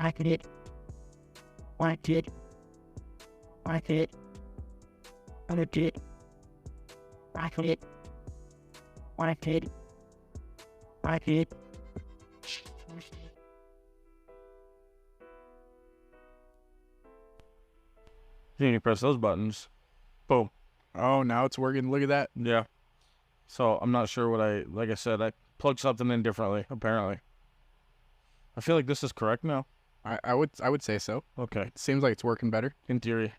it. Like it. Like it. Like it. Like it. Like it. Like it. Then you press those buttons. Boom. Oh, now it's working. Look at that. Yeah. So I'm not sure what like I said, I plugged something in differently, apparently. I feel like this is correct now. I would say so. Okay. It seems like it's working better In theory.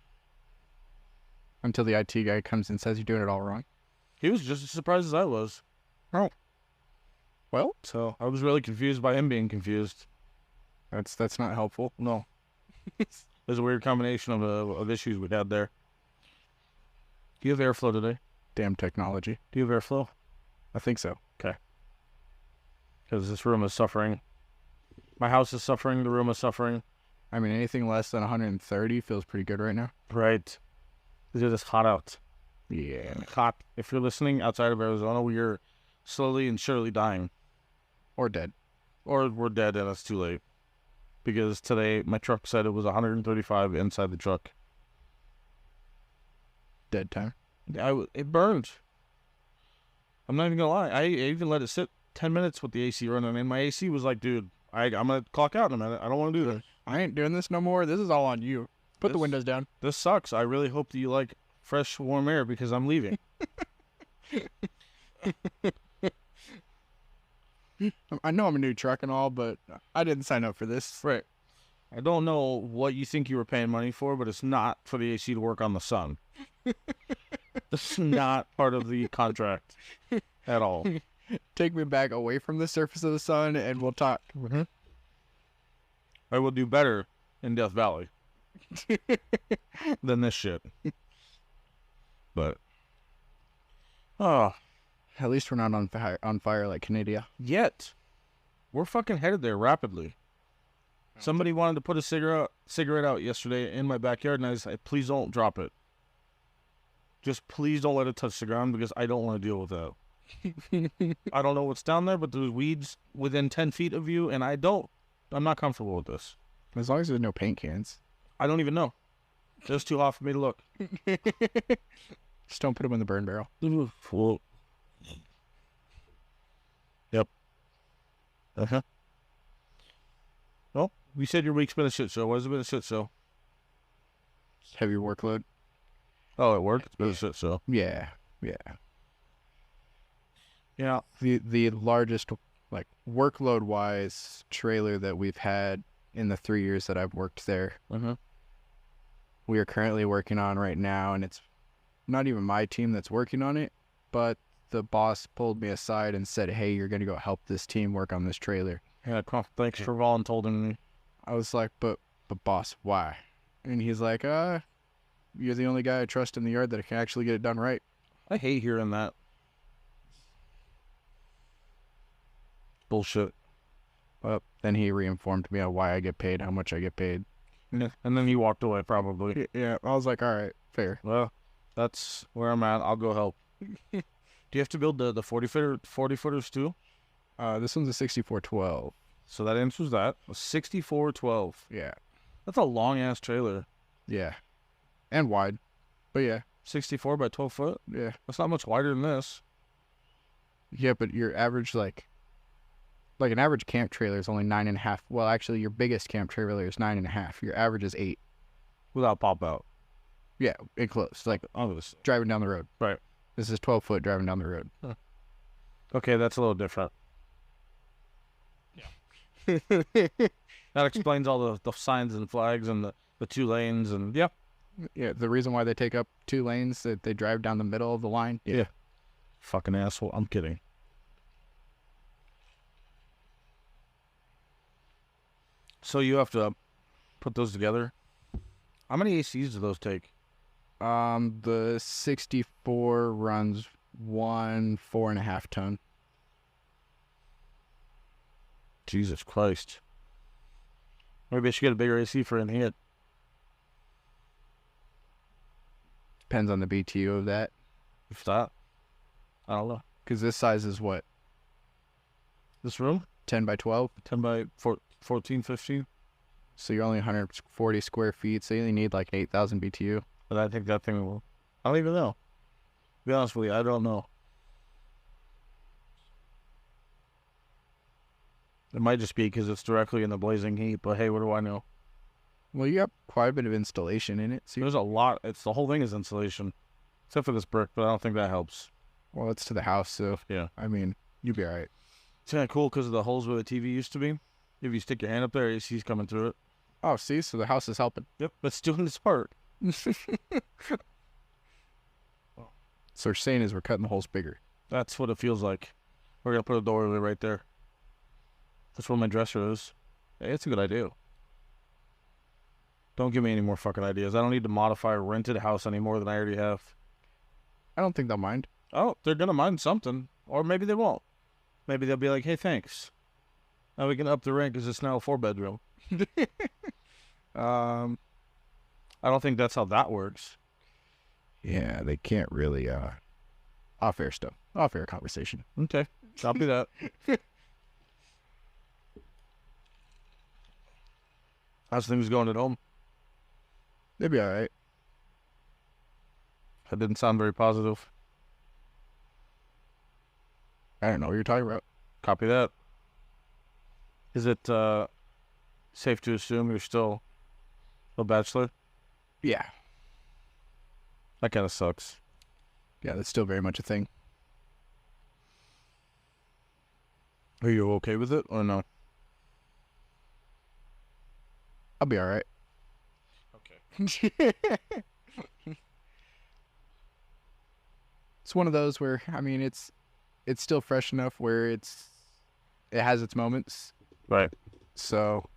until the IT guy comes and says you're doing it all wrong. He was just as surprised as I was. Oh. Well, So I was really confused by him being confused. that's not helpful. No. There's a weird combination of issues we had there. Do you have airflow today? Damn technology. Do you have airflow? I think so. Because this room is suffering. My house is suffering. The room is suffering. I mean, anything less than 130 feels pretty good right now. Right. It's just hot out. Yeah. Hot. If you're listening outside of Arizona, we are slowly and surely dying. Or dead. Or we're dead and it's too late. Because today my truck said it was 135 inside the truck. Dead time. It burned. I'm not even gonna lie. I even let it sit 10 minutes with the AC running, and my AC was like, dude, I'm gonna clock out in a minute. I don't want to do this. I ain't doing this no more. This is all on you. Put the windows down. This sucks. I really hope that you like fresh, warm air because I'm leaving. I know I'm a new truck and all, but I didn't sign up for this. Right. I don't know what you think you were paying money for, but it's not for the AC to work on the sun. This is not part of the contract at all. Take me back away from the surface of the sun and we'll talk. Mm-hmm. I will do better in Death Valley than this shit. But, At least we're not on fire like Canada. yet, we're fucking headed there rapidly. Somebody wanted to put a cigarette out yesterday in my backyard, and I said, please don't drop it. Just please don't let it touch the ground because I don't want to deal with that. I don't know what's down there, but there's weeds within 10 feet of you, and I'm not comfortable with this. As long as there's no paint cans. I don't even know. It's too hot for me to look. Just don't put them in the burn barrel. Well, yep. Uh-huh. Well, you said your week's been a shit show. What has it been a shit show? Heavy workload. Oh, at work? It's been a shit show. Yeah. Yeah. The largest, like, workload-wise trailer that we've had in the 3 years that I've worked there. Uh-huh. We are currently working on right now, and it's not even my team that's working on it, but the boss pulled me aside and said, hey, you're going to go help this team work on this trailer. Yeah, thanks for volunteering me. I was like, but boss, why? And he's like, you're the only guy I trust in the yard that can actually get it done right. I hate hearing that. Bullshit. Well, then he reinformed me on why I get paid, how much I get paid. Yeah. And then he walked away, probably. Yeah, I was like, all right, fair. Well, that's where I'm at. I'll go help. Do you have to build the 40-footers too? This one's a 6412. So that answers that. A 6412. Yeah. That's a long-ass trailer. Yeah. And wide. But yeah. 64 by 12 foot? Yeah. That's not much wider than this. Yeah, but your average, like an average camp trailer is only 9.5. Well, actually, your biggest camp trailer is 9.5. Your average is 8. Without pop-out. Yeah, enclosed. Like, Obviously. driving down the road. Right. This is 12 foot driving down the road. Huh. Okay, that's a little different. Yeah. That explains all the signs and flags and the 2 lanes and, yeah. Yeah, the reason why they take up 2 lanes, that they drive down the middle of the line. Yeah. Fucking asshole. I'm kidding. So you have to put those together. How many ACs do those take? The 64 runs 4.5 ton. Jesus Christ. Maybe I should get a bigger AC for in here. Depends on the BTU of that. If that. I don't know. Because this size is what? This room? 10 by 12? 10 by 14, 15? So you're only 140 square feet, so you only need like 8,000 BTU. But I think that thing will. I don't even know. To be honest with you, I don't know. It might just be because it's directly in the blazing heat, but hey, what do I know? Well, you have quite a bit of installation in it. So There's a lot. It's the whole thing is insulation, except for this brick, but I don't think that helps. well, it's to the house, so Yeah. I mean, you'll be all right. It's kind of cool because of the holes where the TV used to be. If you stick your hand up there, AC's coming through it. Oh, see, so the house is helping. Yep, it's doing its part. So we're saying is we're cutting the holes bigger. That's what it feels like. We're gonna put a doorway right there. That's where my dresser is. Hey, it's a good idea. Don't give me any more fucking ideas. I don't need to modify a rented house any more than I already have. I don't think they'll mind. Oh, they're gonna mind something, or maybe they won't. Maybe they'll be like, "Hey, thanks. Now we can up the rent because it's now a 4-bedroom." I don't think that's how that works. Yeah, they can't really off-air stuff. Off-air conversation. Okay, copy that. How's things going at home? They'll be all right. That didn't sound very positive. I don't know what you're talking about. Copy that. Is it safe to assume you're still a bachelor? Yeah. That kind of sucks. Yeah, that's still very much a thing. Are you okay with it or no? I'll be all right. Okay. It's one of those where, I mean, it's still fresh enough where it has its moments. Right. So,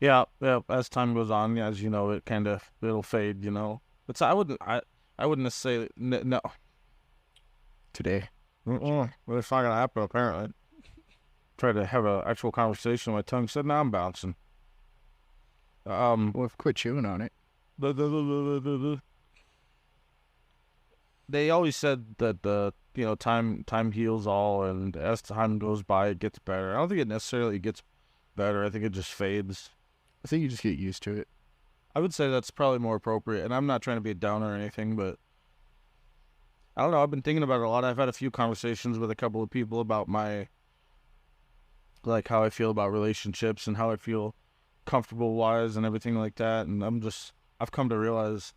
Yeah, as time goes on, as you know, it'll fade, you know. But I wouldn't necessarily, no. today. Well, it's not gonna happen apparently. Tried to have an actual conversation, my tongue said, "Now I'm bouncing." Well, quit chewing on it. They always said that time heals all, and as time goes by, it gets better. I don't think it necessarily gets better. I think it just fades. I think you just get used to it. I would say that's probably more appropriate, and I'm not trying to be a downer or anything, but I don't know. I've been thinking about it a lot. I've had a few conversations with a couple of people about how I feel about relationships and how I feel comfortable-wise and everything like that, and I've come to realize,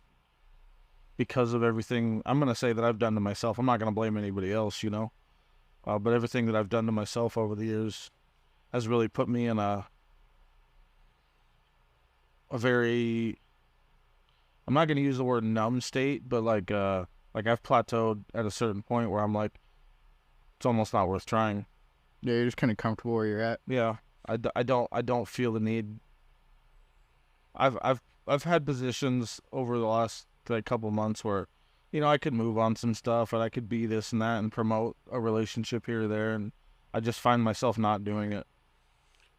because of everything, I'm going to say that I've done to myself. I'm not going to blame anybody else, you know, but everything that I've done to myself over the years has really put me in a very, I'm not going to use the word numb state, but like I've plateaued at a certain point where I'm like, it's almost not worth trying. Yeah, you're just kind of comfortable where you're at. Yeah, I don't feel the need. I've had positions over the last couple months where, you know, I could move on some stuff and I could be this and that and promote a relationship here or there, and I just find myself not doing it.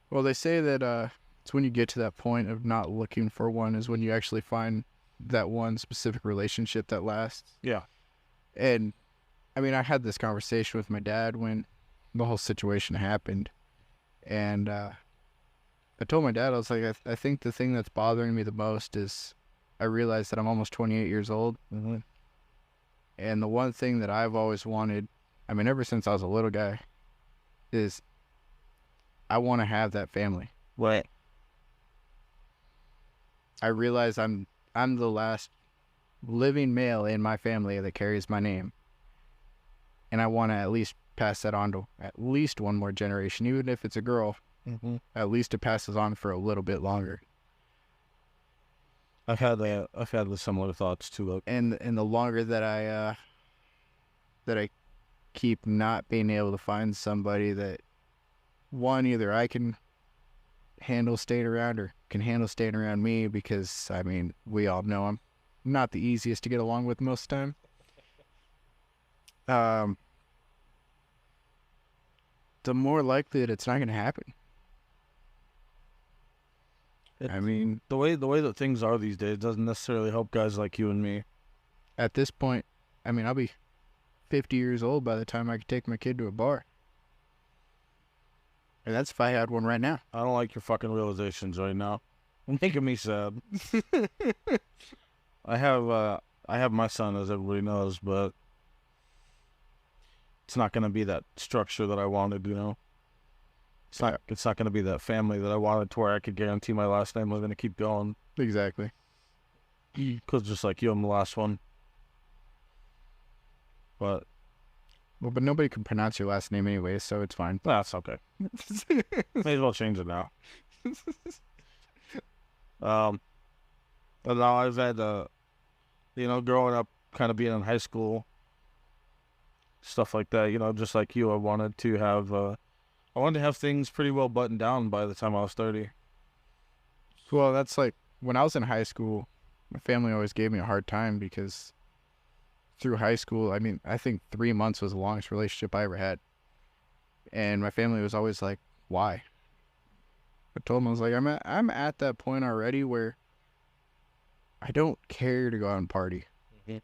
Well, they say that it's when you get to that point of not looking for one is when you actually find that one specific relationship that lasts. Yeah. And, I mean, I had this conversation with my dad when the whole situation happened. And I told my dad, I was like, I think the thing that's bothering me the most is I realized that I'm almost 28 years old. Mm-hmm. And the one thing that I've always wanted, I mean, ever since I was a little guy, is I want to have that family. What? I realize I'm the last living male in my family that carries my name. And I want to at least pass that on to at least one more generation, even if it's a girl. Mm-hmm. At least it passes on for a little bit longer. I've had the similar thoughts too. And the longer that I keep not being able to find somebody that, one, either I can handle staying around or can handle staying around me, because, I mean, we all know I'm not the easiest to get along with most of the time. The more likely that it's not going to happen. I mean, the way that things are these days doesn't necessarily help guys like you and me. At this point, I mean, I'll be 50 years old by the time I can take my kid to a bar. And that's if I had one right now. I don't like your fucking realizations right now. You're making me sad. I have my son, as everybody knows, but it's not gonna be that structure that I wanted, you know. It's not gonna be that family that I wanted, to where I could guarantee my last name was gonna keep going. Exactly. Cause just like you, I'm the last one. But Well, but nobody can pronounce your last name anyway, so it's fine. that's okay. May as well change it now. But now I've had, growing up, kind of being in high school, stuff like that. You know, just like you, I wanted to have things pretty well buttoned down by the time I was 30. Well, that's like when I was in high school, my family always gave me a hard time because through high school, I mean, I think 3 months was the longest relationship I ever had. And my family was always like, why? I told them, I was like, I'm at that point already where I don't care to go out and party. Mm-hmm.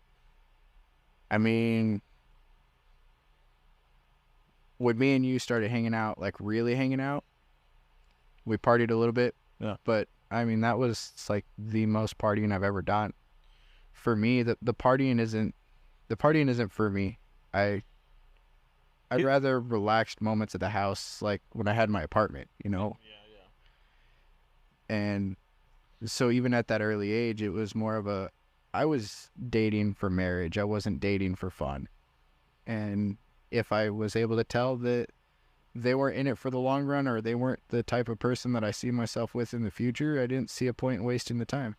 I mean, when me and you started hanging out, like really hanging out, we partied a little bit. Yeah. But I mean, that was like the most partying I've ever done. For me, the partying isn't for me. I'd rather relaxed moments at the house, like when I had my apartment, you know. Yeah. And so even at that early age, it was more of I was dating for marriage. I wasn't dating for fun. And if I was able to tell that they weren't in it for the long run, or they weren't the type of person that I see myself with in the future, I didn't see a point in wasting the time.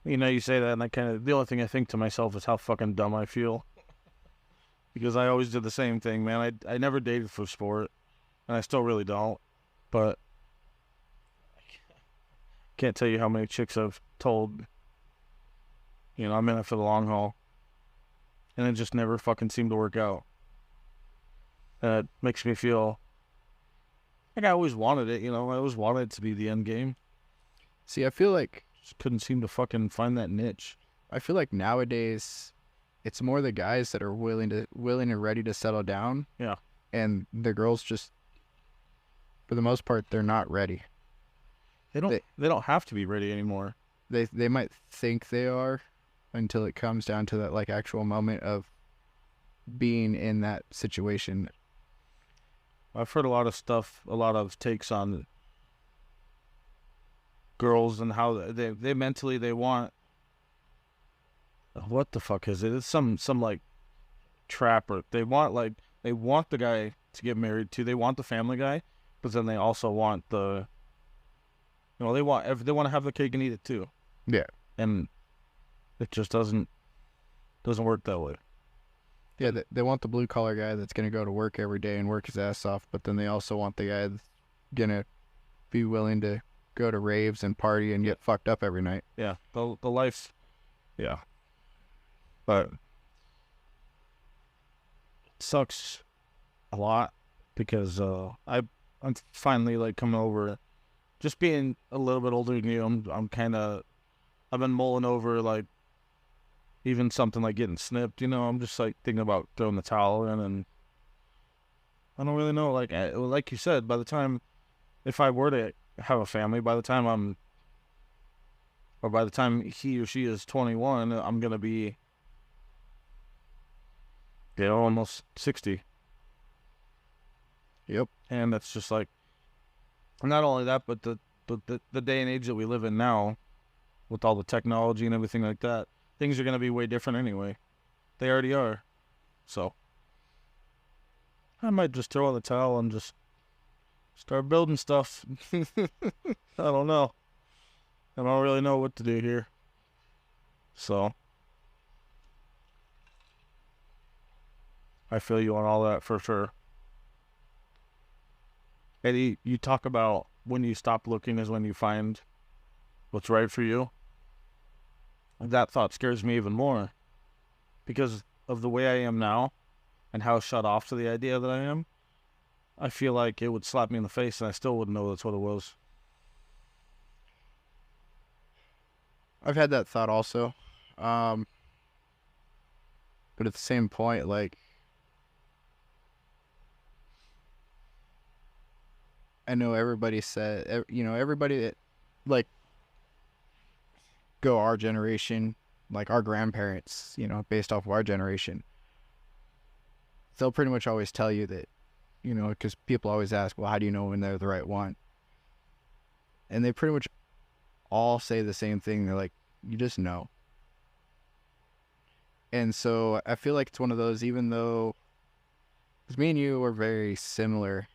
You know, you say that, and the only thing I think to myself is how fucking dumb I feel. Because I always did the same thing, man. I never dated for sport, and I still really don't. But I can't tell you how many chicks I've told, you know, I'm in it for the long haul. And it just never fucking seemed to work out. And it makes me feel like I always wanted it, you know. I always wanted it to be the end game. See, I feel like Just couldn't seem to fucking find that niche. nowadays it's more the guys that are willing and ready to settle down. Yeah. And the girls just, for the most part, they're not ready. They don't have to be ready anymore. They might think they are until it comes down to that like actual moment of being in that situation. I've heard a lot of stuff, a lot of takes on girls and how they mentally they want, what the fuck is it? It's some like trapper. They want the guy to get married to. They want the family guy, but then they also want the, you know, they want to have the cake and eat it too. Yeah. And it just doesn't work that way. Yeah, they want the blue collar guy that's gonna go to work every day and work his ass off, but then they also want the guy that's gonna be willing to go to raves and party and get fucked up every night. Yeah, the life, yeah. But it sucks a lot because I'm finally like coming over, just being a little bit older than you. I've been mulling over like even something like getting snipped. You know, I'm just like thinking about throwing the towel in, and I don't really know. Like you said, by the time, if I were to have a family, by the time he or she is 21, I'm gonna be, you know, almost 60. Yep. And that's just like, not only that, but the day and age that we live in now, with all the technology and everything like that, things are gonna be way different anyway. They already are. So I might just throw in the towel and just start building stuff. I don't know. I don't really know what to do here. So I feel you on all that for sure. Eddie, you talk about when you stop looking is when you find what's right for you. That thought scares me even more because of the way I am now and how shut off to the idea that I am. I feel like it would slap me in the face and I still wouldn't know that's what it was. I've had that thought also. But at the same point, like, I know everybody said, you know, everybody that, like, go our generation, like our grandparents, you know, based off of our generation, they'll pretty much always tell you that, you know, because people always ask, well, how do you know when they're the right one? And they pretty much all say the same thing. They're like, you just know. And so I feel like it's one of those, even though, because me and you are very similar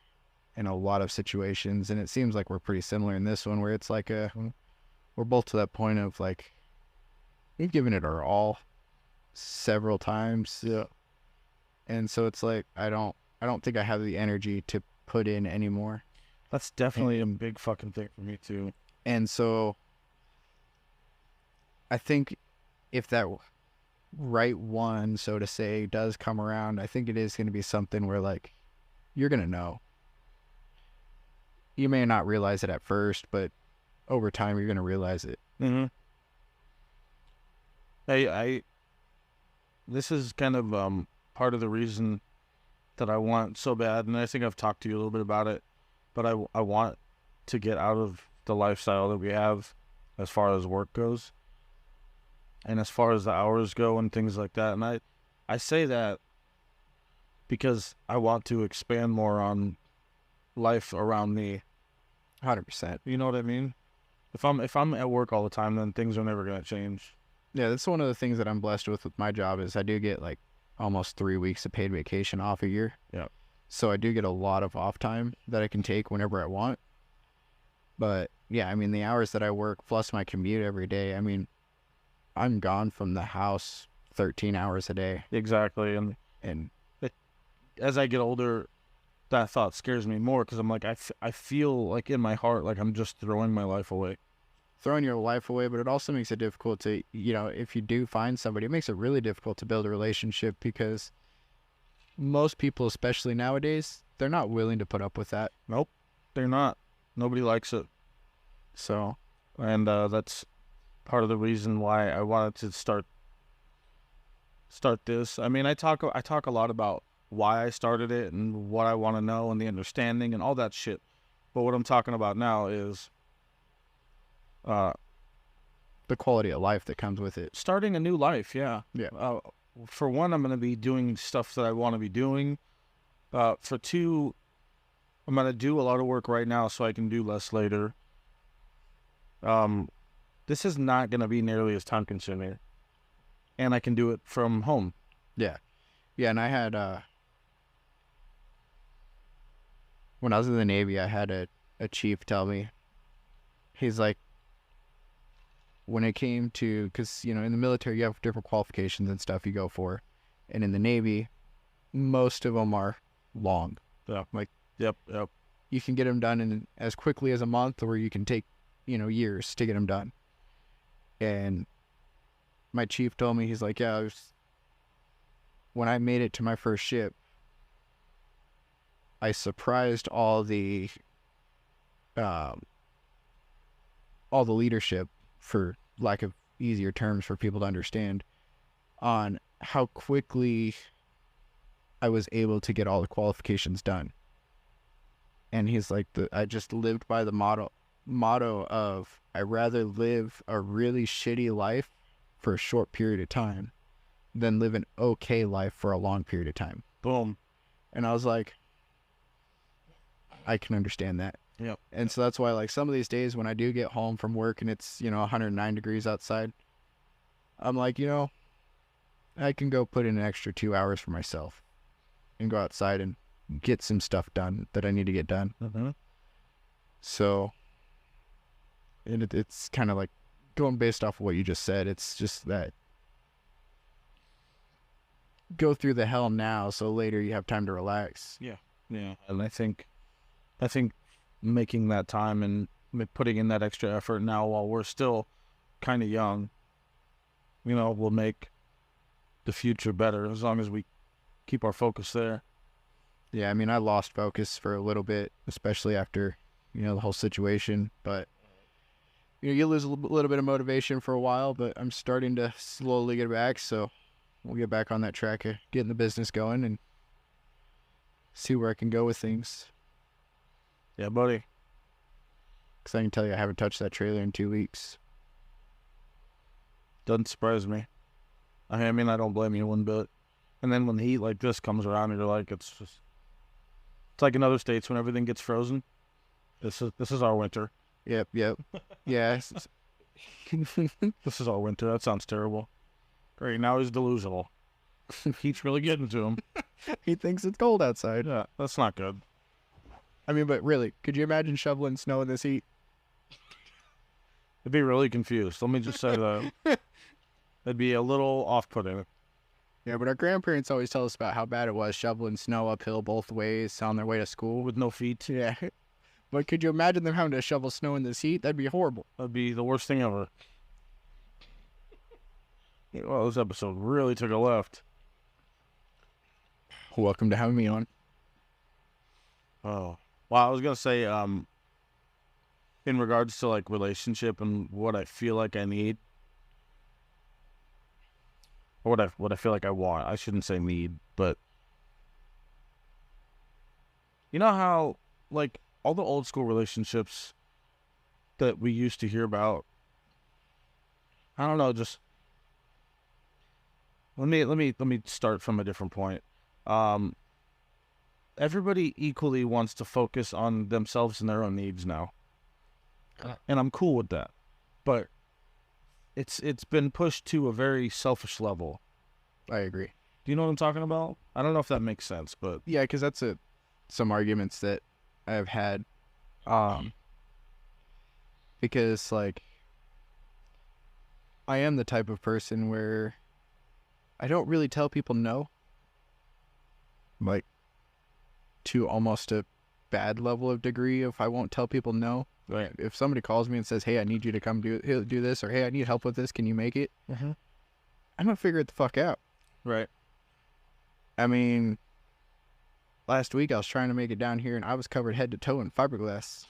in a lot of situations, and it seems like we're pretty similar in this one, where it's like we're both to that point of like, we've given it our all several times. Yeah. And so it's like, I don't think I have the energy to put in anymore. That's definitely a big fucking thing for me too. And so I think if that right one, so to say, does come around, I think it is going to be something where, like, you're going to know. You may not realize it at first, but over time you're going to realize it. Mm-hmm. This is kind of part of the reason that I want so bad, and I think I've talked to you a little bit about it, but I want to get out of the lifestyle that we have as far as work goes and as far as the hours go and things like that. And I say that because I want to expand more on life around me. 100%. You know what I mean? If I'm at work all the time, then things are never going to change. Yeah, that's one of the things that I'm blessed with my job is I do get like almost 3 weeks of paid vacation off a year. Yeah. So I do get a lot of off time that I can take whenever I want. But yeah, I mean, the hours that I work plus my commute every day, I mean, I'm gone from the house 13 hours a day. Exactly. And as I get older, that thought scares me more because I'm like, I feel like in my heart, like I'm just throwing my life away. Throwing your life away, but it also makes it difficult to, you know, if you do find somebody, it makes it really difficult to build a relationship because most people, especially nowadays, they're not willing to put up with that. Nope, they're not. Nobody likes it. So, and that's part of the reason why I wanted to start this. I mean, I talk a lot about why I started it and what I want to know and the understanding and all that shit. But what I'm talking about now is the quality of life that comes with it. Starting a new life, yeah. Yeah. For one, I'm going to be doing stuff that I want to be doing. For two, I'm going to do a lot of work right now so I can do less later. This is not going to be nearly as time consuming. And I can do it from home. Yeah. Yeah, and I had, when I was in the Navy, I had a chief tell me, he's like, when it came to, because, you know, in the military, you have different qualifications and stuff you go for. And in the Navy, most of them are long. Yeah. Like, Yep. you can get them done in as quickly as a month, or you can take, you know, years to get them done. And my chief told me, he's like, yeah, when I made it to my first ship, I surprised all the leadership, for lack of easier terms for people to understand, on how quickly I was able to get all the qualifications done. And he's like, I just lived by the motto of, I'd rather live a really shitty life for a short period of time than live an okay life for a long period of time. Boom. And I was like, I can understand that. Yep. And so that's why, like, some of these days when I do get home from work and it's, you know, 109 degrees outside, I'm like, you know, I can go put in an extra 2 hours for myself and go outside and get some stuff done that I need to get done. Mm-hmm. So, and it's kind of like going based off of what you just said. It's just that go through the hell now so later you have time to relax. Yeah. And I think making that time and putting in that extra effort now while we're still kind of young, you know, will make the future better as long as we keep our focus there. Yeah, I mean, I lost focus for a little bit, especially after, you know, the whole situation. But, you know, you lose a little bit of motivation for a while, but I'm starting to slowly get back. So we'll get back on that track of getting the business going and see where I can go with things. Yeah, buddy. Because I can tell you I haven't touched that trailer in 2 weeks. Doesn't surprise me. I mean, I don't blame you one bit. And then when heat like this comes around, you're like, it's like in other states when everything gets frozen. This is our winter. Yep. Yeah. This is our winter. That sounds terrible. Great. Now he's delusional. Heat's really getting to him. He thinks it's cold outside. Yeah, that's not good. I mean, but really, could you imagine shoveling snow in this heat? I'd be really confused. Let me just say that. It'd be a little off-putting. Yeah, but our grandparents always tell us about how bad it was shoveling snow uphill both ways on their way to school. With no feet. Yeah. But could you imagine them having to shovel snow in this heat? That'd be horrible. That'd be the worst thing ever. Well, this episode really took a left. Welcome to having me on. Oh. Well, I was going to say, in regards to, like, relationship and what I feel like I need, or what I feel like I want. I shouldn't say need, but you know how, like, all the old school relationships that we used to hear about, I don't know, just let me start from a different point. Everybody equally wants to focus on themselves and their own needs now. And I'm cool with that. But it's been pushed to a very selfish level. I agree. Do you know what I'm talking about? I don't know if that makes sense, but Yeah, because that's some arguments that I've had. Because, like, I am the type of person where I don't really tell people no. Like, to almost a bad level of degree if I won't tell people no. right. If somebody calls me and says, hey, I need you to come do this, or hey, I need help with this, can you make it? Mm-hmm. I'm going to figure it the fuck out. Right. I mean, last week I was trying to make it down here and I was covered head to toe in fiberglass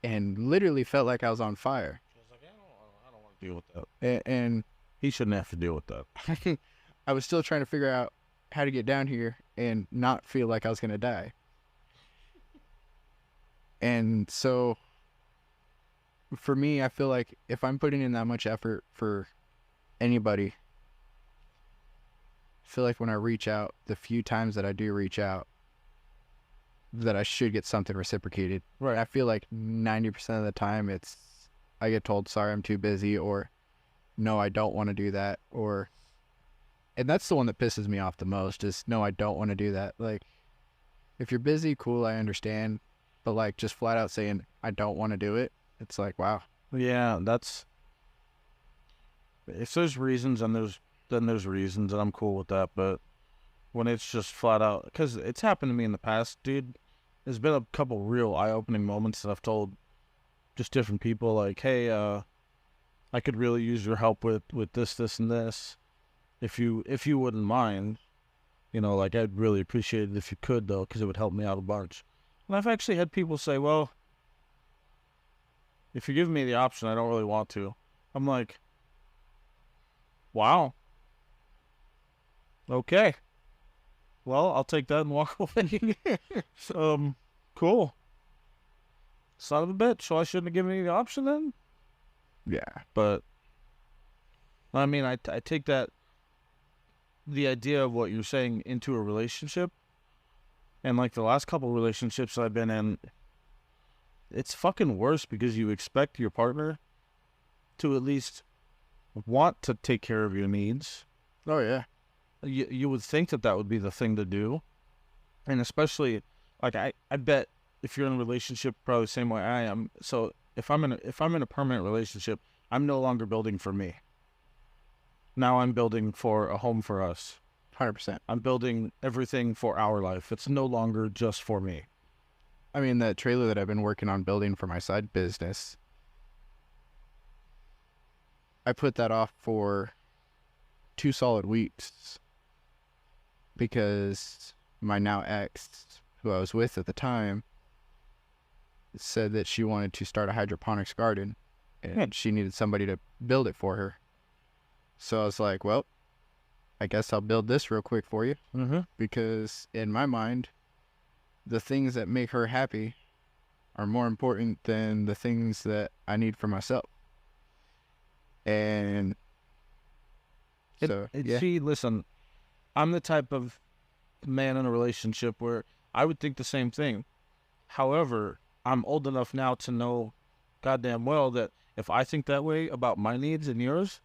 and literally felt like I was on fire. I was like, I don't want to deal with that. And He shouldn't have to deal with that. I was still trying to figure out how to get down here and not feel like I was going to die. And so for me, I feel like if I'm putting in that much effort for anybody, I feel like when I reach out, the few times that I do reach out, that I should get something reciprocated. Right. I feel like 90% of the time I get told, sorry, I'm too busy, or no, I don't want to do that, and that's the one that pisses me off the most is, no, I don't want to do that. Like, if you're busy, cool, I understand, but like just flat out saying, I don't want to do it, it's like, wow. Yeah, if there's reasons and then there's reasons, and I'm cool with that, but when it's just flat out, because it's happened to me in the past, dude. There's been a couple real eye-opening moments that I've told just different people, like, hey, I could really use your help with this, and this. If you wouldn't mind, like, I'd really appreciate it if you could, though, because it would help me out a bunch. And I've actually had people say, well, if you give me the option, I don't really want to. I'm like, wow. Okay. Well, I'll take that and walk away. Cool. Son of a bitch. So I shouldn't have given you the option then? Yeah. But, I mean, I take that, the idea of what you're saying into a relationship. And, like, the last couple relationships I've been in, it's fucking worse because you expect your partner to at least want to take care of your needs. Oh, yeah. You would think that would be the thing to do. And especially, like, I bet if you're in a relationship probably the same way I am. So if I'm in a permanent relationship, I'm no longer building for me. Now I'm building for a home for us. 100%. I'm building everything for our life. It's no longer just for me. I mean, that trailer that I've been working on building for my side business, I put that off for 2 solid weeks because my now ex, who I was with at the time, said that she wanted to start a hydroponics garden and she needed somebody to build it for her. So I was like, well, I guess I'll build this real quick for you. Mm-hmm. Because in my mind, the things that make her happy are more important than the things that I need for myself. And so, yeah. See, listen, I'm the type of man in a relationship where I would think the same thing. However, I'm old enough now to know goddamn well that if I think that way about my needs and yours,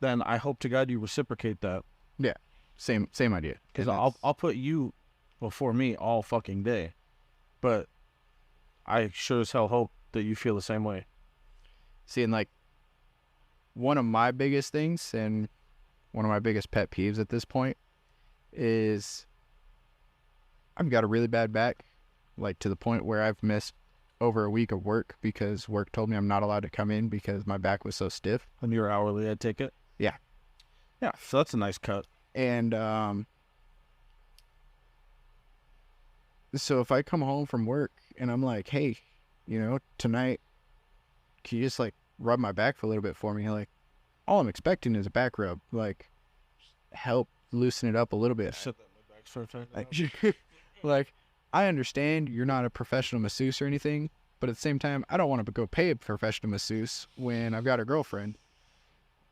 then I hope to God you reciprocate that. Yeah, same idea. Because I'll put you before me all fucking day. But I sure as hell hope that you feel the same way. See, and like, one of my biggest things and one of my biggest pet peeves at this point is I've got a really bad back, like to the point where I've missed over a week of work because work told me I'm not allowed to come in because my back was so stiff. And you're hourly, I take it? Yeah. Yeah, so that's a nice cut. And so if I come home from work and I'm like, hey, tonight, can you just like rub my back for a little bit for me? Like, all I'm expecting is a back rub. Like, help loosen it up a little bit. Shut that my back's for a second. Like, I understand you're not a professional masseuse or anything, but at the same time, I don't want to go pay a professional masseuse when I've got a girlfriend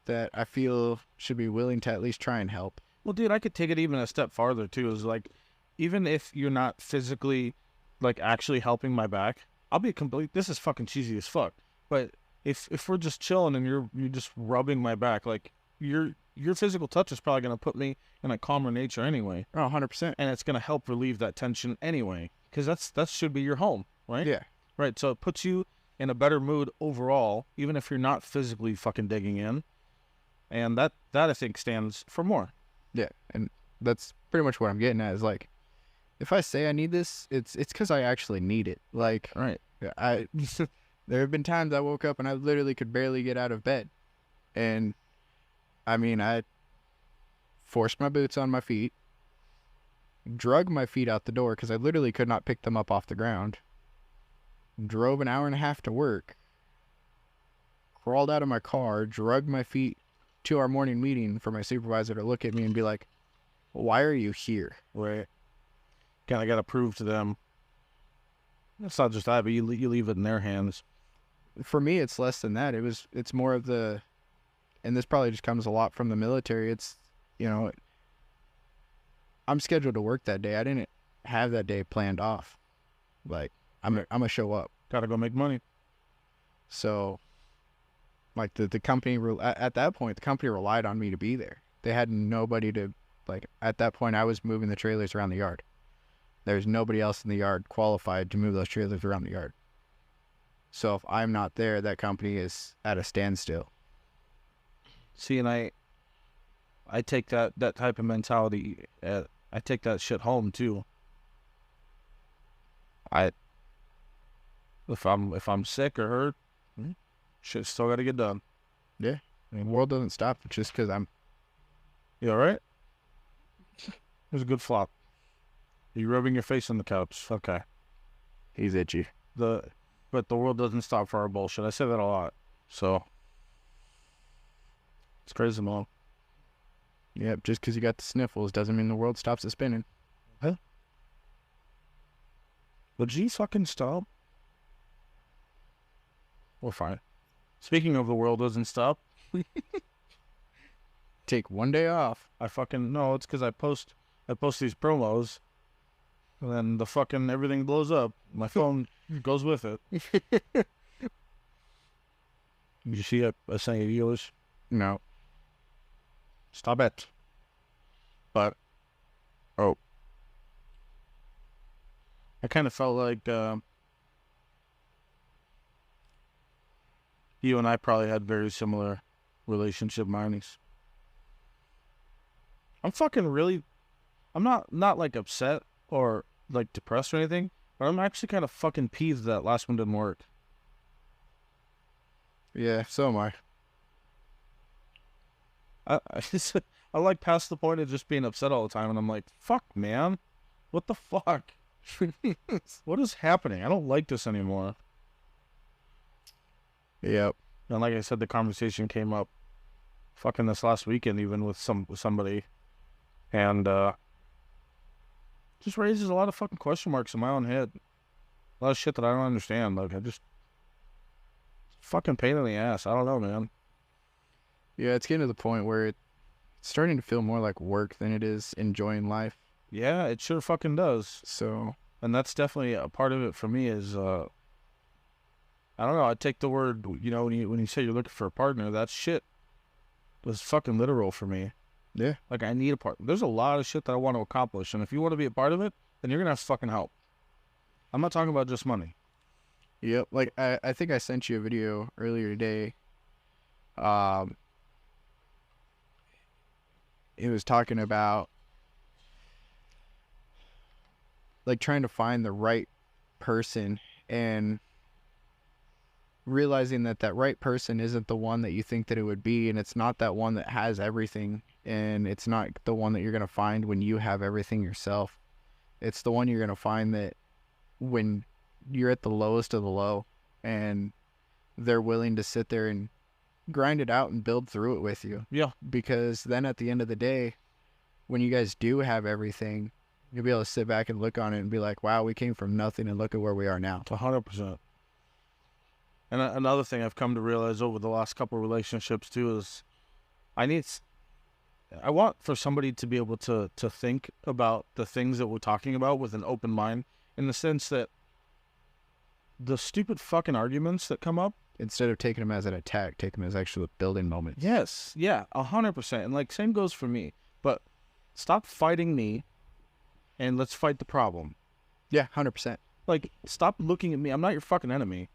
that I feel should be willing to at least try and help. Well, dude, I could take it even a step farther, too. Is like, even if you're not physically, like, actually helping my back, I'll be this is fucking cheesy as fuck. But if we're just chilling and you're just rubbing my back, like, your physical touch is probably going to put me in a calmer nature anyway. Oh, 100%. And it's going to help relieve that tension anyway. Because that should be your home, right? Yeah. Right, so it puts you in a better mood overall, even if you're not physically fucking digging in. And that I think stands for more. Yeah, and that's pretty much what I'm getting at is like, if I say I need this, it's because I actually need it. Like, right. There have been times I woke up and I literally could barely get out of bed. And, I mean, I forced my boots on my feet, drug my feet out the door because I literally could not pick them up off the ground, drove an hour and a half to work, crawled out of my car, drug my feet to our morning meeting for my supervisor to look at me and be like, why are you here? Right. Kind of got to prove to them. It's not just that, but you leave it in their hands. For me, it's less than that. It's more of the, and this probably just comes a lot from the military. It's, I'm scheduled to work that day. I didn't have that day planned off. Like, I'm gonna show up. Got to go make money. So, like the company, at that point, the company relied on me to be there. They had nobody to, like, at that point, I was moving the trailers around the yard. There's nobody else in the yard qualified to move those trailers around the yard. So if I'm not there, that company is at a standstill. See, and I take that type of mentality. I take that shit home too. If I'm sick or hurt, shit still got to get done. Yeah, I mean, the world doesn't stop just because I'm. You all right? There's a good flop. Are you rubbing your face on the couch? Okay. He's itchy. But the world doesn't stop for our bullshit. I say that a lot. So it's crazy, Mom. Yep, just because you got the sniffles doesn't mean the world stops at spinning. Huh? Would you fucking stop? We're fine. Speaking of the world doesn't stop. Take one day off. No, it's because I post these promos, and then the fucking everything blows up. My phone goes with it. Did you see a saying of yours? No. Stop it. But I kind of felt like you and I probably had very similar relationship minds. I'm not like upset or like depressed or anything, but I'm actually kind of fucking peeved that last one didn't work. Yeah, so am I. I like past the point of just being upset all the time, and I'm like, fuck, man. What the fuck? What is happening? I don't like this anymore. Yep. And like I said, the conversation came up fucking this last weekend, even with somebody, and just raises a lot of fucking question marks in my own head. A lot of shit that I don't understand. Like, I just fucking pain in the ass. I don't know, man. Yeah, it's getting to the point where it's starting to feel more like work than it is enjoying life. Yeah, it sure fucking does. So, And that's definitely a part of it for me is, I don't know, I take the word, you know, when you say you're looking for a partner, that shit was fucking literal for me. yeah. Like, I need a partner. There's a lot of shit that I want to accomplish, and if you want to be a part of it, then you're gonna have to fucking help. I'm not talking about just money. Yep. Like, I think I sent you a video earlier today. It was talking about, like, trying to find the right person and realizing that that right person isn't the one that you think that it would be, and it's not that one that has everything, and it's not the one that you're going to find when you have everything yourself. It's the one you're going to find that when you're at the lowest of the low and they're willing to sit there and grind it out and build through it with you. Yeah. Because then at the end of the day, when you guys do have everything, you'll be able to sit back and look on it and be like, wow, we came from nothing and look at where we are now. 100%. And another thing I've come to realize over the last couple of relationships too is I want for somebody to be able to think about the things that we're talking about with an open mind, in the sense that the stupid fucking arguments that come up, Instead of taking them as an attack, take them as actual building moments. yes, yeah, 100%. And like, same goes for me. But stop fighting me and let's fight the problem. Yeah, 100%. Like, stop looking at me. I'm not your fucking enemy.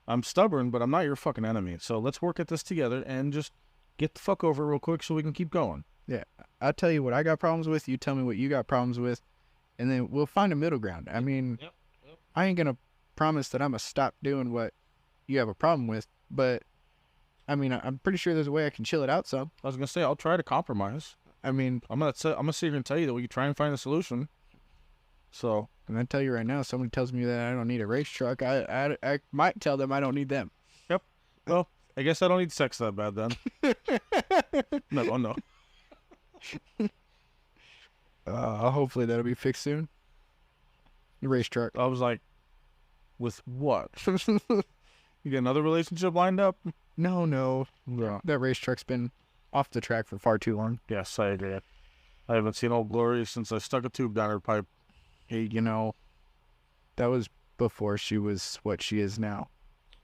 I'm stubborn, but I'm not your fucking enemy. So let's work at this together and just get the fuck over it real quick so we can keep going. Yeah, I'll tell you what I got problems with. You tell me what you got problems with, and then we'll find a middle ground. I mean, Yep. I ain't gonna promise that I'm gonna stop doing what you have a problem with, but I mean, I'm pretty sure there's a way I can chill it out some. I was gonna say I'll try to compromise. I mean, I'm gonna sit here and tell you that we can try and find a solution. So, and I tell you right now, somebody tells me that I don't need a race truck, I might tell them I don't need them. yep. Well, I guess I don't need sex that bad then. No, oh no. Hopefully that'll be fixed soon. The race truck. I was like, with what? You get another relationship lined up? No. Yeah. That race truck's been off the track for far too long. Yes, I agree. I haven't seen Old Glory since I stuck a tube down her pipe. Hey, you know, that was before she was what she is now.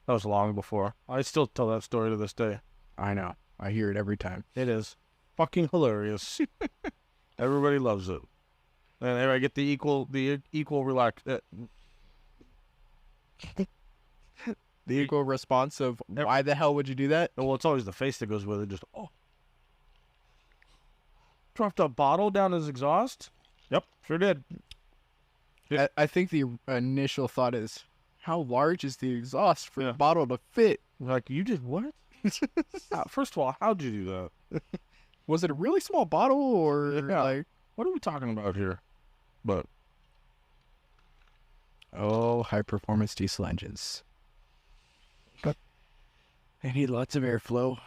That was long before. I still tell that story to this day. I know. I hear it every time. It is fucking hilarious. Everybody loves it. And I get the equal relax. The equal response of, why the hell would you do that? Well, it's always the face that goes with it. Just, oh. Dropped a bottle down his exhaust? Yep, sure did. I think the initial thought is, how large is the exhaust for a bottle to fit? Like, you did what? First of all, how'd you do that? Was it a really small bottle, or like, what are we talking about here? But, oh, high performance diesel engines. They need lots of airflow.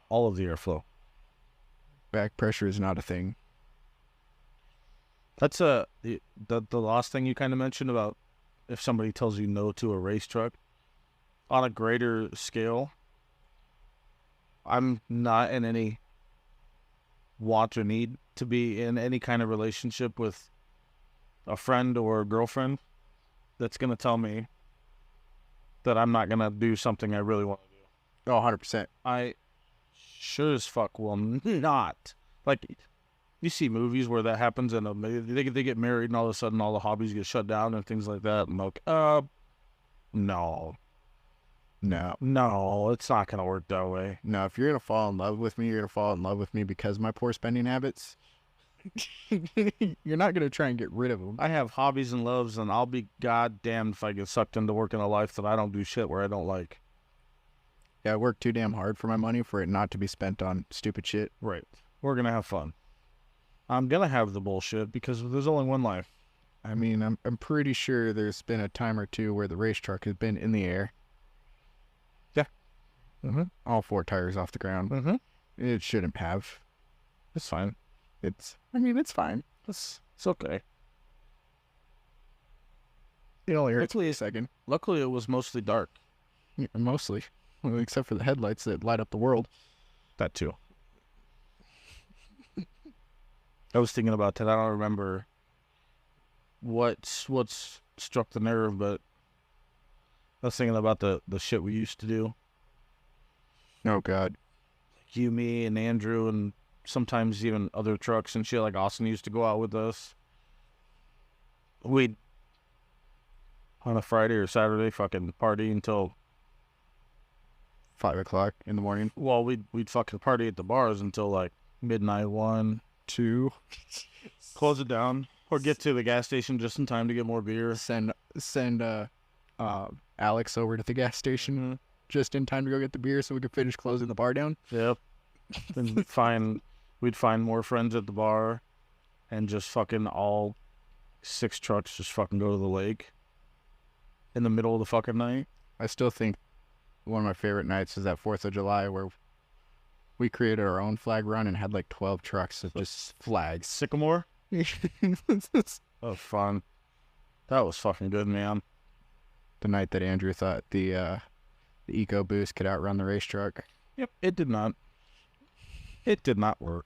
all of the airflow. Back pressure is not a thing. That's the last thing you kind of mentioned about if somebody tells you no to a race truck. On a greater scale, I'm not in any want or need to be in any kind of relationship with a friend or a girlfriend that's going to tell me that I'm not going to do something I really want to do. Oh, 100%. I sure as fuck will not. Like, you see movies where that happens and they get married and all of a sudden all the hobbies get shut down and things like that. I'm like, no, it's not going to work that way. No, if you're going to fall in love with me, you're going to fall in love with me because of my poor spending habits. You're not going to try and get rid of them. I have hobbies and loves, and I'll be goddamned if I get sucked into working a life that I don't do shit where I don't like. Yeah, I work too damn hard for my money for it not to be spent on stupid shit. Right. We're going to have fun. I'm going to have the bullshit because there's only one life. I mean, I'm pretty sure there's been a time or two where the race truck has been in the air. Yeah. Mm-hmm. All four tires off the ground. Mm-hmm. It shouldn't have. It's fine. It's fine. It's okay. You only heard a second. Luckily, it was mostly dark. Yeah, mostly. Well, except for the headlights that light up the world. That too. I was thinking about that. I don't remember what's struck the nerve, but I was thinking about the shit we used to do. Oh, God. You, me, and Andrew, and sometimes even other trucks and shit. Like Austin used to go out with us. We'd, on a Friday or Saturday, fucking party until 5 o'clock in the morning. well, we'd fucking party at the bars until like midnight, 1, 2, close it down, or get to the gas station just in time to get more beer. Send Alex over to the gas station just in time to go get the beer so we could finish closing the bar down. Yep. Then we'd find more friends at the bar, and just fucking all 6 trucks just fucking go to the lake in the middle of the fucking night. I still think one of my favorite nights is that 4th of July where we created our own flag run and had like 12 trucks of just flags. Sycamore? Oh, fun. That was fucking good, man. The night that Andrew thought the EcoBoost could outrun the race truck. Yep, it did not. It did not work.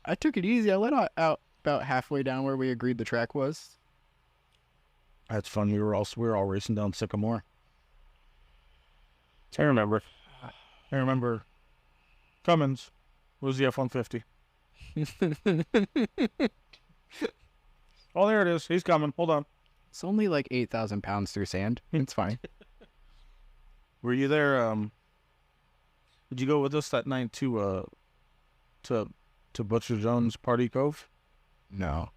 I took it easy. I let out about halfway down where we agreed the track was. That's fun. We were all racing down Sycamore. I remember. Cummins. Where's the F-150? Oh, there it is. He's coming. Hold on. It's only like 8,000 pounds through sand. It's fine. Were you there? Did you go with us that night to Butcher Jones Party Cove? No.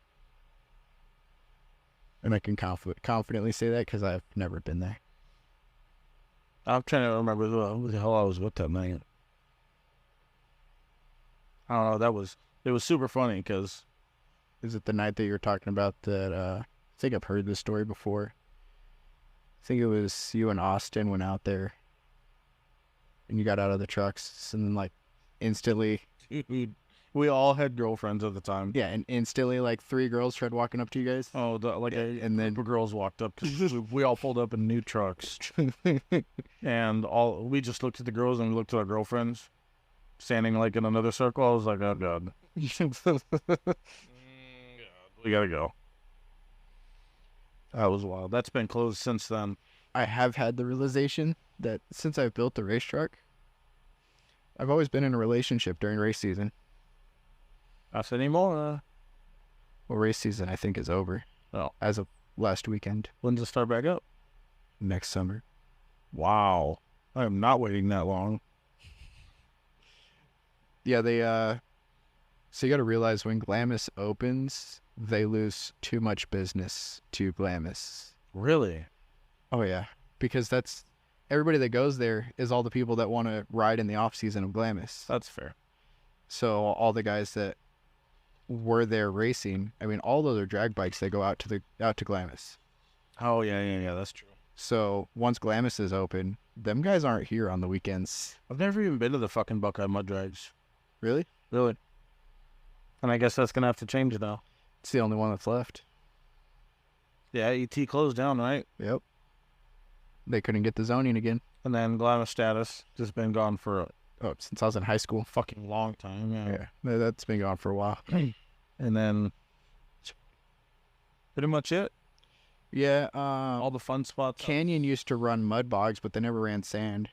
And I can confidently say that because I've never been there. I'm trying to remember who the hell I was with that night. I don't know. It was super funny because... Is it the night that you're talking about that, I think I've heard this story before. I think it was you and Austin went out there and you got out of the trucks and then like instantly... Dude, we all had girlfriends at the time. Yeah, and instantly like 3 girls tried walking up to you guys. Oh, and then girls walked up because we all pulled up in new trucks. And we just looked at the girls and we looked at our girlfriends standing like in another circle. I was like, oh, God. We gotta go. That was wild. That's been closed since then. I have had the realization that since I've built the race truck, I've always been in a relationship during race season. Not anymore. Well, race season I think is over. Oh. As of last weekend. When's it start back up? Next summer. Wow. I am not waiting that long. Yeah, so you gotta realize when Glamis opens, they lose too much business to Glamis. Really? Oh yeah, because that's everybody that goes there is all the people that want to ride in the off season of Glamis. That's fair. So all the guys that were there racing, I mean, all those are drag bikes. They go out to Glamis. Oh yeah, that's true. So once Glamis is open, them guys aren't here on the weekends. I've never even been to the fucking Buckeye Mud Drags. Really? Really? And I guess that's gonna have to change now. It's the only one that's left. Yeah, ET closed down, right? Yep. They couldn't get the zoning again. And then Glamis Status just been gone for since I was in high school. fucking long time. Yeah, that's been gone for a while. And then pretty much it. Yeah. All the fun spots. Canyon used to run mud bogs, but they never ran sand.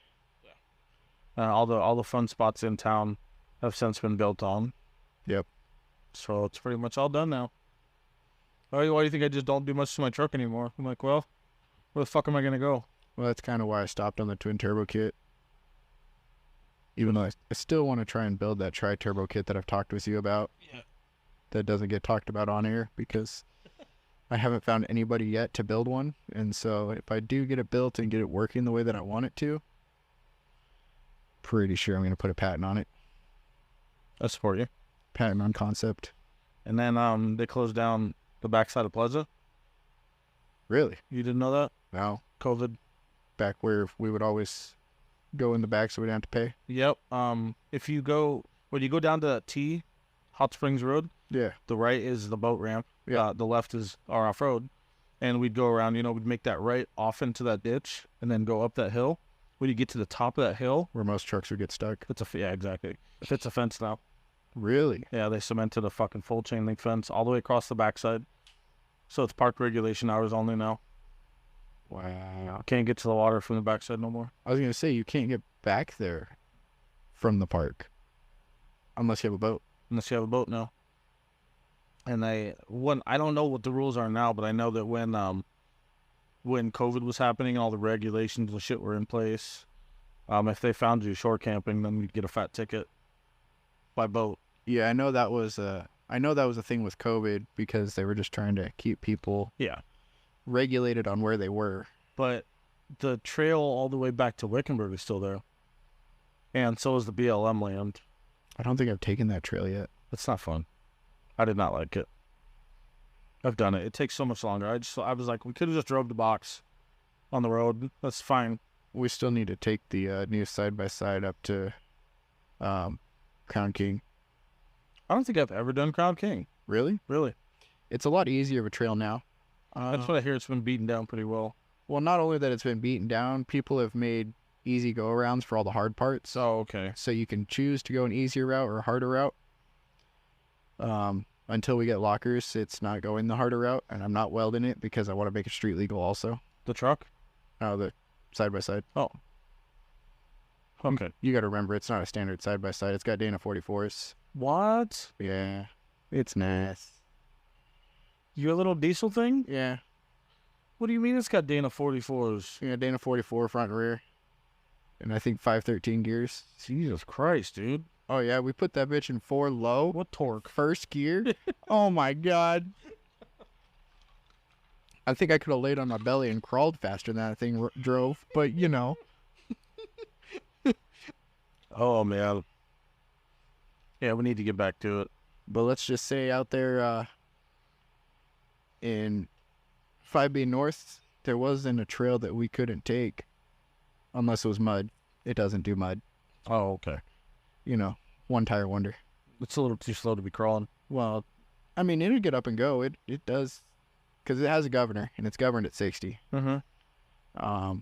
All the fun spots in town have since been built on. Yep. So it's pretty much all done now. Why do you think I just don't do much to my truck anymore? I'm like, well, where the fuck am I gonna go? Well, that's kind of why I stopped on the twin turbo kit. Even though I still want to try and build that tri-turbo kit that I've talked with you about. Yeah. That doesn't get talked about on air because I haven't found anybody yet to build one. And so if I do get it built and get it working the way that I want it to, pretty sure I'm going to put a patent on it. I support you. Patent on concept. And then they closed down the backside of Plaza. Really? You didn't know that? No. COVID. Back where we would always go in the back so we didn't have to pay. Yep. When you go down to Hot Springs Road, yeah, the right is the boat ramp, Yeah. The left is our off-road. And we'd go around, we'd make that right off into that ditch and then go up that hill. When you get to the top of that hill, Where most trucks would get stuck. yeah, exactly. It's a fence now. Really? Yeah, they cemented a fucking full chain link fence all the way across the backside. So it's park regulation hours only now. Wow. Can't get to the water from the backside no more. I was gonna say you can't get back there from the park unless you have a boat. Unless you have a boat now. And I don't know what the rules are now, but I know that when COVID was happening and all the regulations and shit were in place, if they found you shore camping, then you'd get a fat ticket by boat. Yeah, I know that was a thing with COVID because they were just trying to keep people regulated on where they were. But the trail all the way back to Wickenburg is still there. And so is the BLM land. I don't think I've taken that trail yet. It's not fun. I did not like it. I've done it. It takes so much longer. I was like, we could have just drove the box on the road. That's fine. We still need to take the new side-by-side up to Crown King. I don't think I've ever done Crown King. Really? Really? It's a lot easier of a trail now. That's what I hear. It's been beaten down pretty well. Well, not only that it's been beaten down, people have made easy go-arounds for all the hard parts. Oh, okay. So you can choose to go an easier route or a harder route. Until we get lockers, it's not going the harder route, and I'm not welding it because I want to make it street legal also. The truck? Oh, the side-by-side. Oh. Okay. You got to remember, it's not a standard side-by-side. It's got Dana 44s. What? Yeah. It's nice. Your little diesel thing? Yeah. What do you mean it's got Dana 44s? Yeah, Dana 44 front and rear. And I think 513 gears. Jesus Christ, dude. Oh, yeah, we put that bitch in 4 low. What torque? First gear. Oh, my God. I think I could have laid on my belly and crawled faster than that thing drove, but, Oh, man. Yeah, we need to get back to it. But let's just say out there in 5B North, there wasn't a trail that we couldn't take unless it was mud. It doesn't do mud. Oh, okay. One tire wonder. It's a little too slow to be crawling. Well, I mean, it'll get up and go. It does, because it has a governor, and it's governed at 60. Mm-hmm.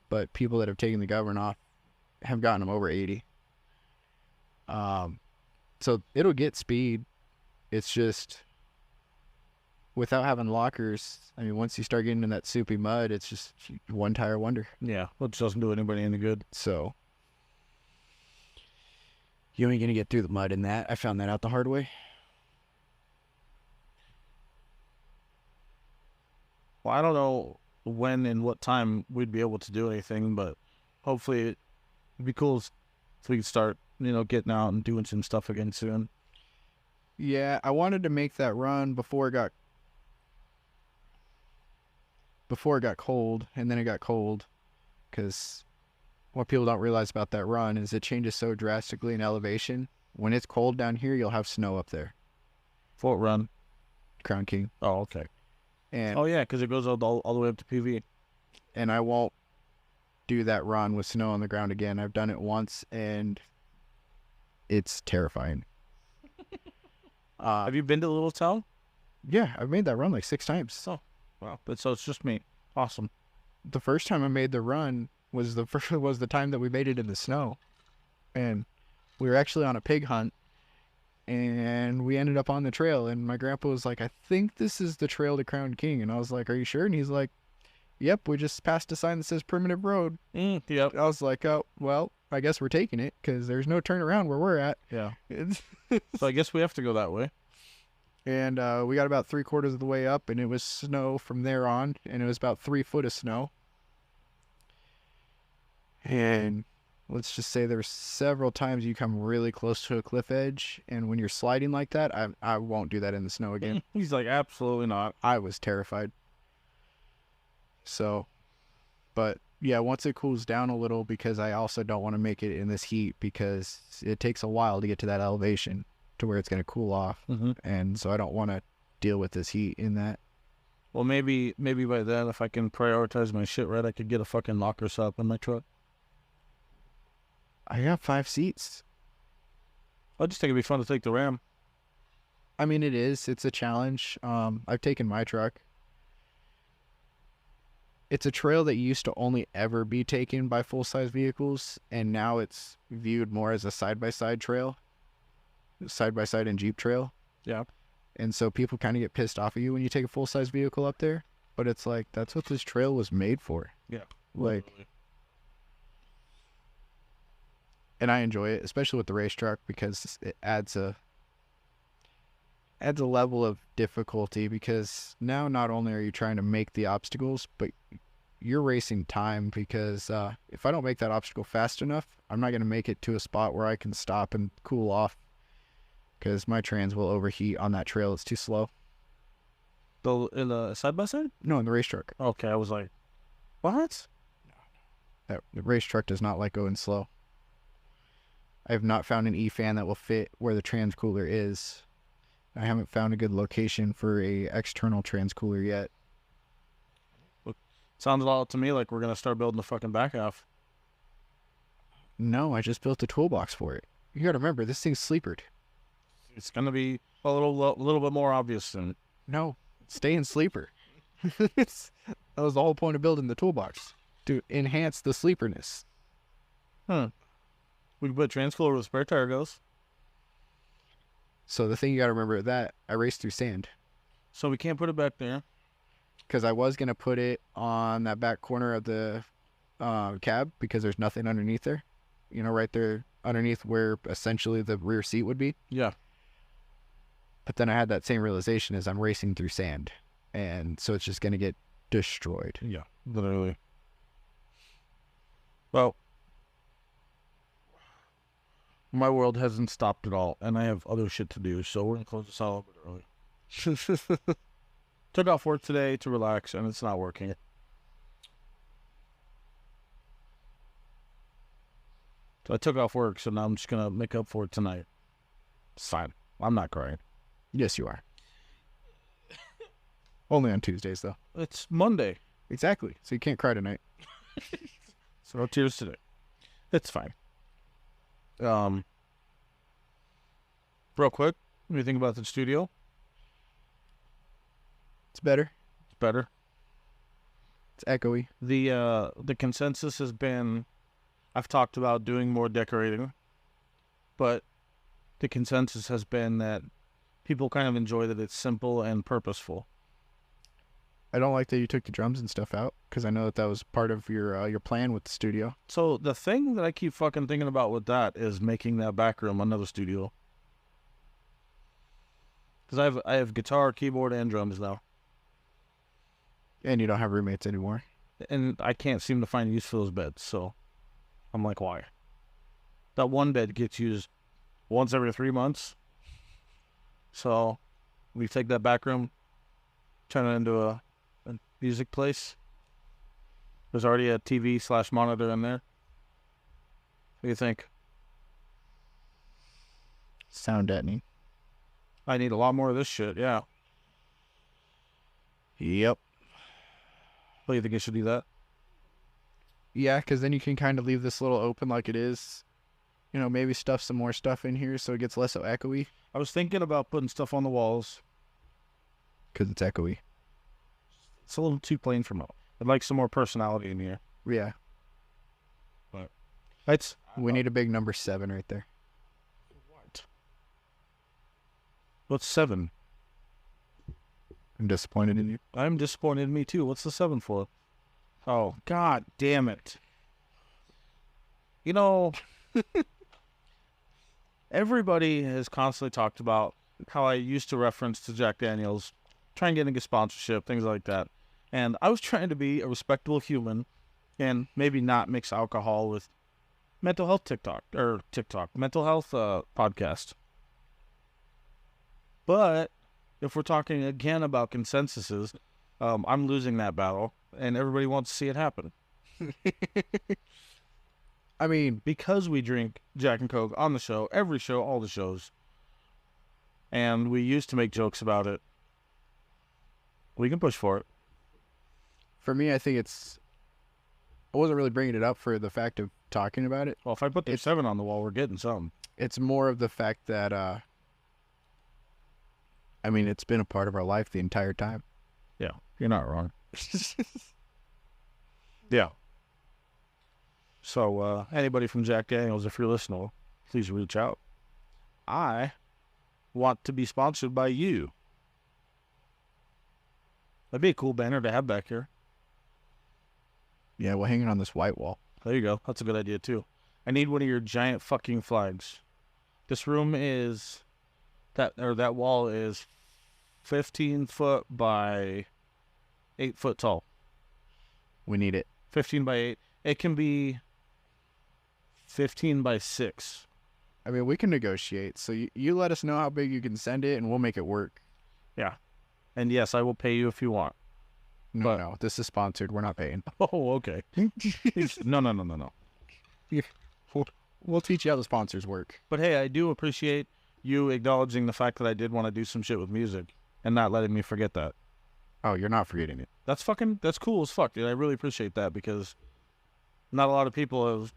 But people that have taken the governor off have gotten them over 80. So it'll get speed. It's just, without having lockers, I mean, once you start getting in that soupy mud, it's just one tire wonder. Yeah, which doesn't do anybody any good. So you ain't going to get through the mud in that. I found that out the hard way. Well, I don't know when and what time we'd be able to do anything, but hopefully it'd be cool if we could start, getting out and doing some stuff again soon. Yeah, I wanted to make that run before it got cold, and then it got cold, because what people don't realize about that run is it changes so drastically in elevation. When it's cold down here, you'll have snow up there. Fort Run. Crown King. Oh, okay. And Oh, yeah, because it goes all the way up to PV. and I won't do that run with snow on the ground again. I've done it once, and it's terrifying. Have you been to the little town? Yeah, I've made that run like 6 times. Oh, wow. But so it's just me. Awesome. The first time I made the run was the time that we made it in the snow, and we were actually on a pig hunt, and we ended up on the trail, and my grandpa was like, I think this is the trail to Crown King, and I was like, are you sure? And he's like, yep, we just passed a sign that says primitive road. Yep. I was like, oh, well, I guess we're taking it, because there's no turnaround where we're at. Yeah. So I guess we have to go that way. And we got about 3/4 of the way up, and it was snow from there on, and it was about 3 foot of snow. And let's just say there were several times you come really close to a cliff edge, and when you're sliding like that, I won't do that in the snow again. He's like, absolutely not. I was terrified. So, but yeah, once it cools down a little, because I also don't want to make it in this heat, because it takes a while to get to that elevation to where it's going to cool off. Mm-hmm. And so I don't want to deal with this heat in that. Well, maybe by then, if I can prioritize my shit right, I could get a fucking locker up in my truck. I got 5 seats. I just think it'd be fun to take the Ram. I mean, it is. It's a challenge. I've taken my truck. It's a trail that used to only ever be taken by full-size vehicles, and now it's viewed more as a side-by-side trail, side-by-side and Jeep trail. Yeah. And so people kind of get pissed off at you when you take a full-size vehicle up there. But it's like, that's what this trail was made for. Yeah. Like, Literally. and I enjoy it, especially with the race truck, because it adds a level of difficulty, because now not only are you trying to make the obstacles, but you're racing time, because if I don't make that obstacle fast enough, I'm not going to make it to a spot where I can stop and cool off, because my trans will overheat on that trail. It's too slow. In the side-by-side? No, in the race truck. Okay, I was like, what? The race truck does not like going slow. I have not found an E-fan that will fit where the trans cooler is. I haven't found a good location for a external trans cooler yet. Sounds a lot to me like we're going to start building the fucking back half. No, I just built a toolbox for it. You gotta remember, this thing's sleepered. It's going to be a little bit more obvious soon. No, stay in sleeper. That was the whole point of building the toolbox, to enhance the sleeperness. Huh. We can put transcooler where the spare tire goes. So the thing you gotta remember is that I raced through sand. So we can't put it back there. Because I was gonna put it on that back corner of the cab, because there's nothing underneath there. You know, right there underneath where essentially the rear seat would be. Yeah. But then I had that same realization as I'm racing through sand. And so it's just going to get destroyed. Yeah, literally. Well, my world hasn't stopped at all, and I have other shit to do, so we're going to close this out a little bit early. Took off work today to relax, and it's not working. So I took off work, so now I'm just going to make up for it tonight. It's fine. I'm not crying. Yes, you are. Only on Tuesdays, though. It's Monday. Exactly. So you can't cry tonight. So no tears today. It's fine. Real quick, what do you think about the studio? It's better. It's better. It's echoey. The consensus has been, I've talked about doing more decorating, but the consensus has been that people kind of enjoy that it's simple and purposeful. I don't like that you took the drums and stuff out, because I know that was part of your plan with the studio. So the thing that I keep fucking thinking about with that is making that back room another studio. Because I have guitar, keyboard, and drums now. And you don't have roommates anymore. And I can't seem to find use for those beds, so I'm like, why? That one bed gets used once every 3 months. So we take that back room, turn it into a music place. There's already a TV/monitor in there. What do you think? Sound deadening. I need a lot more of this shit, yeah. Yep. What do you think I should do that? Yeah, because then you can kind of leave this little open like it is. You know, maybe stuff some more stuff in here so it gets less so echoey. I was thinking about putting stuff on the walls. Because it's echoey. It's a little too plain for me. I'd like some more personality in here. Yeah. But we need a big number 7 right there. What? What's 7? I'm disappointed in you. I'm disappointed in me too. What's the 7 for? Oh, god damn it. You know, everybody has constantly talked about how I used to reference to Jack Daniels, trying getting a sponsorship, things like that. And I was trying to be a respectable human and maybe not mix alcohol with mental health mental health podcast. But if we're talking again about consensuses, I'm losing that battle, and everybody wants to see it happen. I mean, because we drink Jack and Coke on the show, every show, all the shows, and we used to make jokes about it, we can push for it. for me, I think I wasn't really bringing it up for the fact of talking about it. Well, if I put the 7 on the wall, we're getting something. It's more of the fact that I mean, it's been a part of our life the entire time. Yeah, you're not wrong. Yeah. So, anybody from Jack Daniels, if you're listening, please reach out. I want to be sponsored by you. That'd be a cool banner to have back here. Yeah, we'll hang it on this white wall. There you go. That's a good idea, too. I need one of your giant fucking flags. This room is... that wall is 15 foot by 8 foot tall. We need it. 15 by 8. It can be 15 by 6. I mean, we can negotiate. So you let us know how big you can send it, and we'll make it work. Yeah. And yes, I will pay you if you want. No, this is sponsored. We're not paying. Oh, okay. No. We'll teach you how the sponsors work. But hey, I do appreciate you acknowledging the fact that I did want to do some shit with music and not letting me forget that. Oh, you're not forgetting it. That's cool as fuck, dude. I really appreciate that because not a lot of people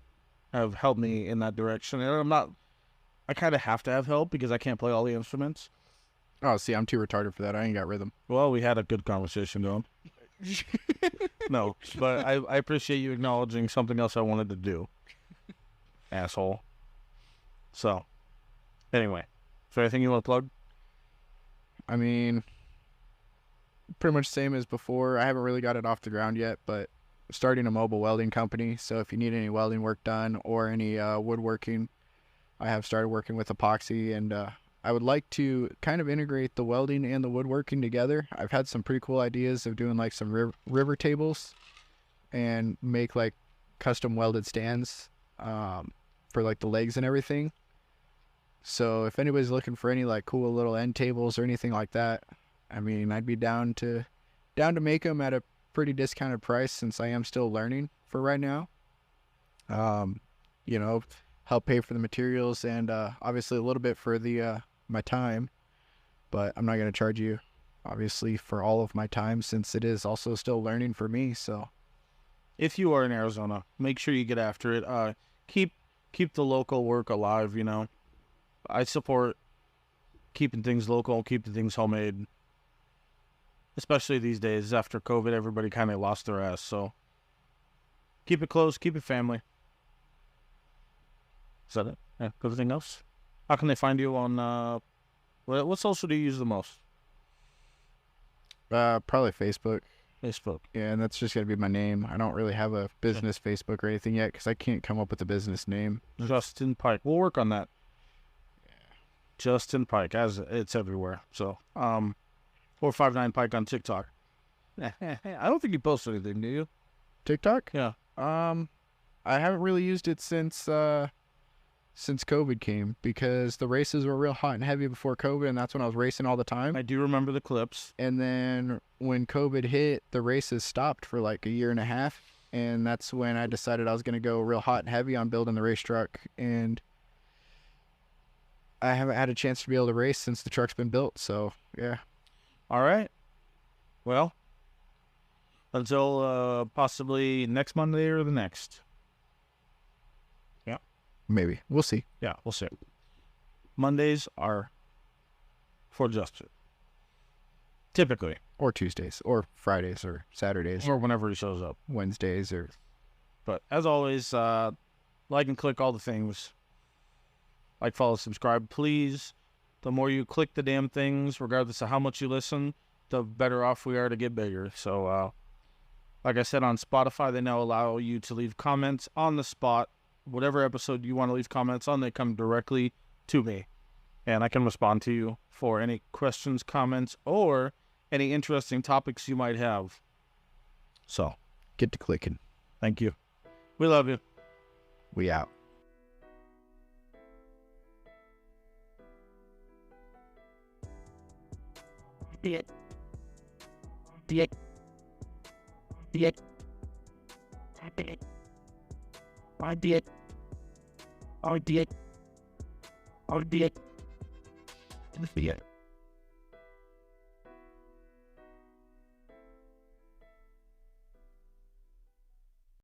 have helped me in that direction. And I kind of have to have help because I can't play all the instruments. Oh, see, I'm too retarded for that. I ain't got rhythm. Well, we had a good conversation going. No, but I appreciate you acknowledging something else I wanted to do. Asshole. So, anyway. Is there anything you want to plug? I mean, pretty much same as before. I haven't really got it off the ground yet, but starting a mobile welding company. So if you need any welding work done or any woodworking, I have started working with epoxy, and I would like to kind of integrate the welding and the woodworking together. I've had some pretty cool ideas of doing like some river tables and make like custom welded stands for like the legs and everything. So if anybody's looking for any like cool little end tables or anything like that, I mean, I'd be down to make them at a pretty discounted price since I am still learning for right now. You know, help pay for the materials and obviously a little bit for the my time, but I'm not going to charge you obviously for all of my time since it is also still learning for me. So if you are in Arizona, make sure you get after it. Keep the local work alive, you know. I support keeping things local, keeping things homemade. Especially these days after COVID, everybody kind of lost their ass. So keep it close, keep it family. Is that it? Yeah, everything else? How can they find you on, what social do you use the most? Probably Facebook. Facebook. Yeah, and that's just going to be my name. I don't really have a business Facebook or anything yet because I can't come up with a business name. Justin Pike. We'll work on that. Yeah. Justin Pike, as it's everywhere. So, 459 Pike on TikTok. I don't think you post anything, do you? TikTok? Yeah. I haven't really used it since COVID came because the races were real hot and heavy before COVID, and that's when I was racing all the time. I do remember the clips. And then when COVID hit, the races stopped for like a year and a half, and that's when I decided I was going to go real hot and heavy on building the race truck, and I haven't had a chance to be able to race since the truck's been built, so yeah. All right. Well, until possibly next Monday or the next. Yeah. Maybe. We'll see. Yeah, we'll see. Mondays are for Justin. Typically. Or Tuesdays, or Fridays, or Saturdays. Or whenever he shows up. Wednesdays, or... But as always, like and click all the things. Like, follow, subscribe, please. The more you click the damn things, regardless of how much you listen, the better off we are to get bigger. So, like I said, on Spotify, they now allow you to leave comments on the spot. Whatever episode you want to leave comments on, they come directly to me. And I can respond to you for any questions, comments, or any interesting topics you might have. So, get to clicking. Thank you. We love you. We out. Did. Did. Did. I did. I did. I did. I did.